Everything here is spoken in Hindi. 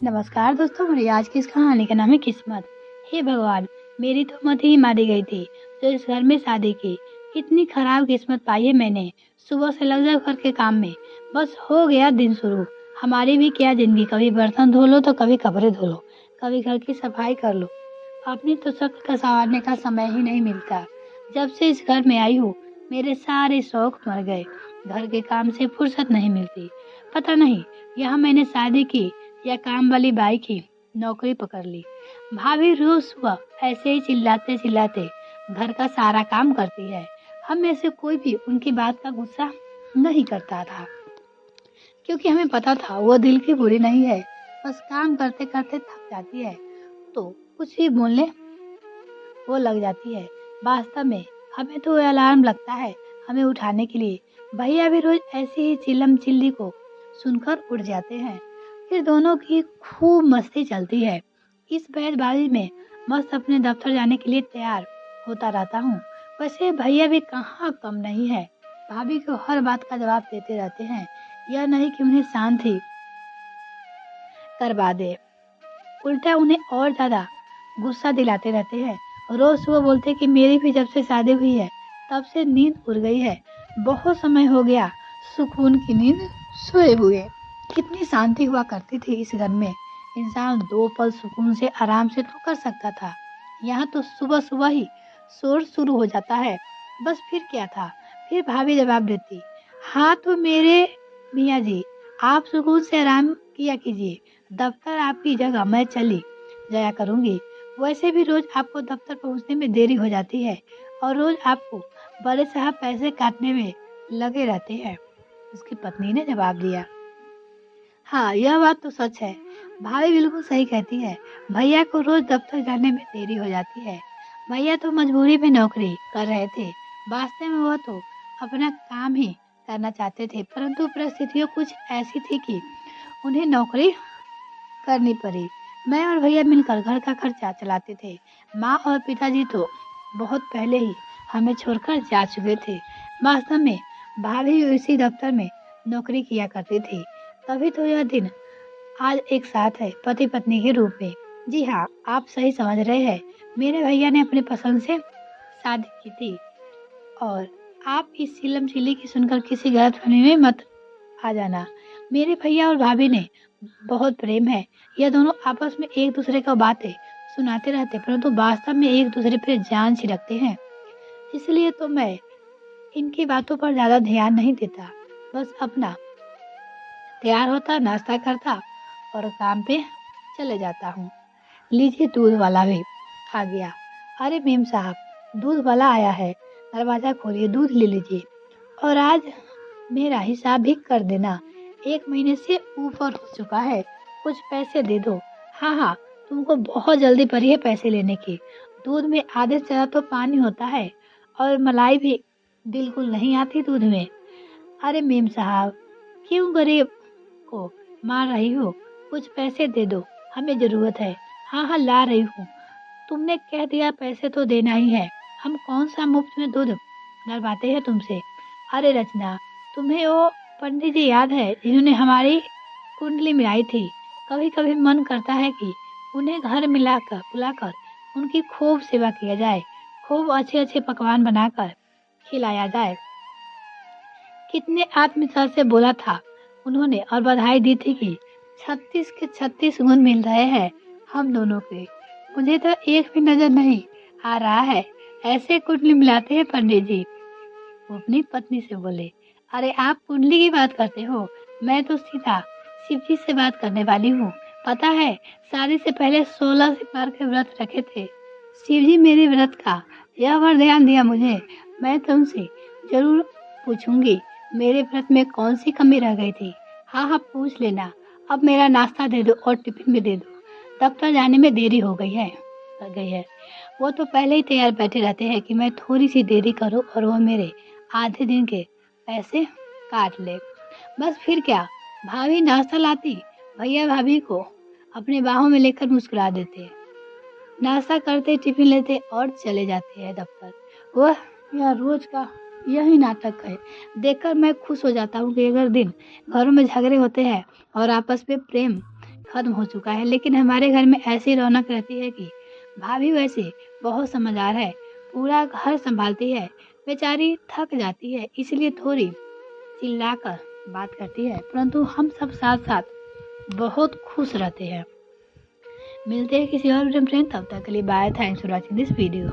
नमस्कार दोस्तों, मेरी आज की इस कहानी का नाम है किस्मत। हे भगवान, मेरी तो मत ही मारी गई थी जो इस घर में शादी की। इतनी खराब किस्मत पाई है मैंने। सुबह से लग जाओ घर के काम में, बस हो गया दिन शुरू। हमारी भी क्या जिंदगी, कभी बर्तन धो लो तो कभी कपड़े धो लो, कभी घर की सफाई कर लो। अपनी तो शक्ल का संवारने का समय ही नहीं मिलता। जब से इस घर में आई हूँ, मेरे सारे शौक मर गए। घर के काम से फुर्सत नहीं मिलती। पता नहीं यहाँ मैंने शादी की या काम वाली बाई की नौकरी पकड़ ली। भाभी रोज सुबह ऐसे ही चिल्लाते चिल्लाते घर का सारा काम करती है। हम में से कोई भी उनकी बात का गुस्सा नहीं करता था, क्योंकि हमें पता था वो दिल की बुरी नहीं है। बस काम करते करते थक जाती है तो कुछ भी बोलने वो लग जाती है। वास्तव में हमें तो अलार्म लगता है हमें उठाने के लिए। भैया भी रोज ऐसी ही चिल्लम चिल्ली को सुनकर उठ जाते हैं। फिर दोनों की खूब मस्ती चलती है। इस बैजबाजी में मस्त अपने दफ्तर जाने के लिए तैयार होता रहता हूँ। वैसे भैया भी कहाँ कम नहीं है। भाभी को हर बात का जवाब देते रहते हैं। यह नहीं कि उन्हें शांत ही करवा दे, उल्टा उन्हें और ज्यादा गुस्सा दिलाते रहते हैं। रोज सुबह बोलते कि मेरी भी जब से शादी हुई है तब से नींद उड़ गई है। बहुत समय हो गया सुकून की नींद सोए हुए। कितनी शांति हुआ करती थी इस घर में। इंसान दो पल सुकून से आराम से तो कर सकता था। यहाँ तो सुबह सुबह ही शोर शुरू हो जाता है। बस फिर क्या था। फिर भाभी जवाब देती, हाँ तो मेरे मियाँ जी, आप सुकून से आराम किया कीजिए। दफ्तर आपकी जगह मैं चली जाया करूंगी। वैसे भी रोज आपको दफ्तर पहुंचने में देरी हो जाती है और रोज आपको बड़े साहब पैसे काटने में लगे रहते हैं। उसकी पत्नी ने जवाब दिया, हाँ यह बात तो सच है। भाभी बिल्कुल सही कहती है। भैया को रोज दफ्तर जाने में देरी हो जाती है। भैया तो मजबूरी में नौकरी कर रहे थे। वास्तव में वह तो अपना काम ही करना चाहते थे, परंतु परिस्थितियाँ कुछ ऐसी थी कि उन्हें नौकरी करनी पड़ी। मैं और भैया मिलकर घर का खर्चा चलाते थे। माँ और पिताजी तो बहुत पहले ही हमें छोड़कर जा चुके थे। वास्तव में भाभी उसी दफ्तर में नौकरी किया करती थी। तभी तो यह दिन आज एक साथ है, पति पत्नी के रूप में। जी हाँ, आप सही समझ रहे हैं। मेरे भैया ने अपनी पसंद से शादी की थी। और आप इस चिलम चिल्ली की सुनकर किसी गलतफहमी में मत आ जाना। मेरे भैया और भाभी ने बहुत प्रेम है। यह दोनों आपस में एक दूसरे का बातें सुनाते रहते, परंतु वास्तव में एक दूसरे पर जान छिड़कते हैं। इसलिए तो मैं इनकी बातों पर ज्यादा ध्यान नहीं देता। बस अपना तैयार होता, नाश्ता करता और काम पे चले जाता हूँ। लीजिए, दूध वाला भी आ गया। अरे मेम साहब, दूध वाला आया है, दरवाजा खोलिए, दूध ले लीजिए। और आज मेरा हिसाब भी कर देना। 1 महीने से ऊपर हो चुका है। कुछ पैसे दे दो। हाँ हाँ, तुमको बहुत जल्दी पड़ी है पैसे लेने की। दूध में आधे से ज्यादा तो पानी होता है और मलाई भी बिल्कुल नहीं आती दूध में। अरे मेम साहब, क्यों गरीब को मार रही हो? कुछ पैसे दे दो, हमें जरूरत है। हाँ हाँ, ला रही हूँ। तुमने कह दिया पैसे तो देना ही है। हम कौन सा मुफ्त में दूध डलवाते हैं तुमसे। अरे रचना, तुम्हें वो पंडित जी याद है जिन्होंने हमारी कुंडली मिलाई थी? कभी कभी मन करता है कि उन्हें घर मिलाकर बुलाकर उनकी खूब सेवा किया जाए, खूब अच्छे अच्छे पकवान बनाकर खिलाया जाए। कितने आत्मविश्वास से बोला था उन्होंने और बधाई दी थी कि 36 के 36 गुण मिल रहे हैं हम दोनों के। मुझे तो एक भी नजर नहीं आ रहा है। ऐसे कुंडली मिलाते हैं पंडित जी। वो अपनी पत्नी से बोले, अरे आप कुंडली की बात करते हो, मैं तो सीधा शिव जी से बात करने वाली हूँ। पता है, शादी से पहले 16 सितार के व्रत रखे थे। शिव जी मेरे व्रत का यह वरदान दिया मुझे। मैं तुमसे जरूर पूछूंगी मेरे व्रत में कौन सी कमी रह गई थी। हाँ हाँ, पूछ लेना। अब मेरा नाश्ता दे दो और टिफिन भी दे दो। दफ्तर जाने में देरी हो गई है। वो तो पहले ही तैयार बैठे रहते हैं कि मैं थोड़ी सी देरी करूं और वो मेरे आधे दिन के पैसे काट ले। बस फिर क्या, भाभी नाश्ता लाती, भैया भाभी को अपने बाहों में लेकर मुस्कुरा देते, नाश्ता करते, टिफिन लेते और चले जाते हैं दफ्तर। वह यह रोज का यही नाटक है। देखकर मैं खुश हो जाता हूँ कि अगर दिन घरों में झगड़े होते हैं और आपस में प्रेम खत्म हो चुका है, लेकिन हमारे घर में ऐसी रौनक रहती है कि भाभी वैसे बहुत समझदार है, पूरा घर संभालती है, बेचारी थक जाती है इसलिए थोड़ी चिल्लाकर बात करती है, परंतु हम सब साथ साथ बहुत खुश रहते हैं। मिलते हैं किसी और वीडियो में फ्रेंड, तब तक के लिए bye, thanks for watching this video.